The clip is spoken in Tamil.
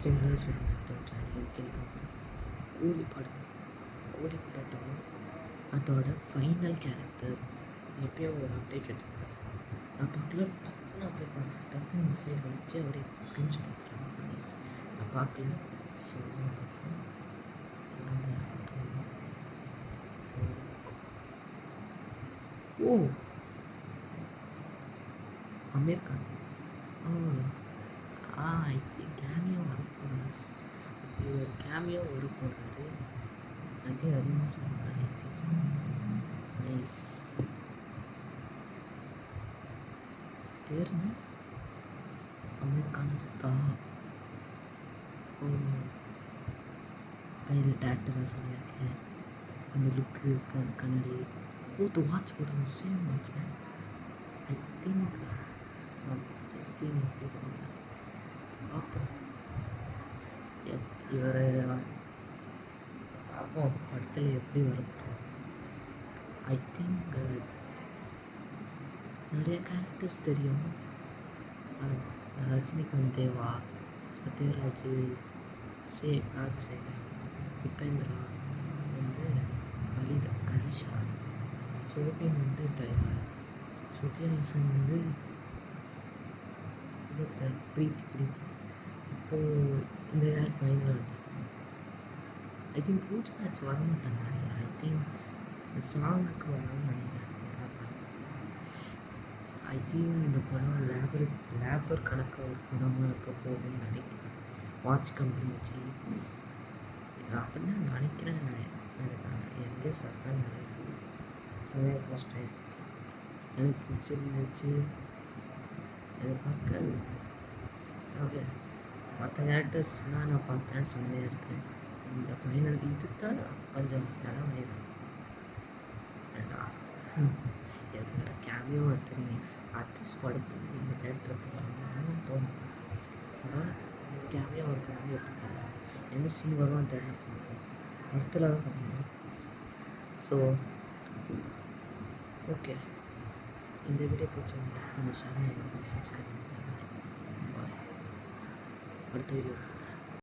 சிம்லர் கேள்விப்பட்டேன். கூலி படம் அதோட ஃபைனல் கேரக்டர் எப்பயோ ஒரு அப்டேட் எடுத்துருக்காங்க. நான் பார்க்கல, டக்குன்னு அப்டேட் பண்ணேன். டக்குன்னு இந்த சைடு வச்சு அப்படியே ஸ்க்ரீன்ஷாட் எடுத்துருக்காங்க. நான் பார்க்கல. So oh Aamir Khan. Oh I think cameo வரப்போகிறார். இவர் கேமியோ வரப்போகிறாரு. I think so. Nice. பேர் என்ன? அமீர் கான் ஸ்தா. ஓ கையில் டேட்டராக சொல்லியிருக்கேன். அந்த லுக்கு இருக்குது, அந்த கண்ணாடி. ஓ த வாட்ச் போடுறோம். Same watch man. I think பார்ப்போம். இவரை பார்ப்போம் படத்தில் எப்படி வரப்போகிறோம். ஐ திங்க் நிறைய கேரக்டர்ஸ் தெரியும். ரஜினிகாந்த், தேவா, சத்யராஜ், ராஜசேகர், உபேந்திரா வந்து லலிதா, கலிஷா, சோபின் வந்து தயார், ஸ்ருதிஹாசன் ஹாசன் வந்து பிரீத்தி. இப்போது இந்த யார் ஃபைனல்? ஐ திங்க் பூஜாச்சு வர மாட்டாங்க நினைக்கிறேன். ஐ திங்க் இந்த சாங்குக்கு வரணும்னு நினைக்கிறேன். ஐ திங்க் இந்த படம் லேபர் கணக்காக ஒரு படமாக இருக்க போகுதுன்னு நினைக்கிறேன். வாட்ச் கம்பெனி வச்சு அப்படின்னு நினைக்கிறேன். நான் எங்கே சாப்பிட்றேன்னு நினைக்கிறேன். செமையாக போஸ்டேன் எனக்கு பிடிச்சிருந்துச்சு. எனக்கு பார்க்க ஓகே. மற்ற கேரக்டர்ஸ்லாம் நான் பார்த்தேன், செம்மையாக இருக்கேன். இந்த ஃபைனல் இது தான் கொஞ்சம் நல்லா பண்ணியிருக்கேன். எதோட கேமியோ எடுத்துருங்க ஆர்டிஸ்ட் படத்துக்கு இந்த கேரக்டர் எடுத்துக்கலாம்னு தோணும். ஆனால் கேமியோ எடுத்துக்காங்க எடுத்துக்காங்க. எந்த சீன் வரும் தெரியல, படத்தில் தான் பண்ணணும். ஸோ ஓகே, இந்த வீடியோ பிடிச்சிருந்தா கொஞ்சம் ஷேர் பண்ணி சப்ஸ்கிரைப் பண்ணுங்கள். பாய். அடுத்த வீடியோ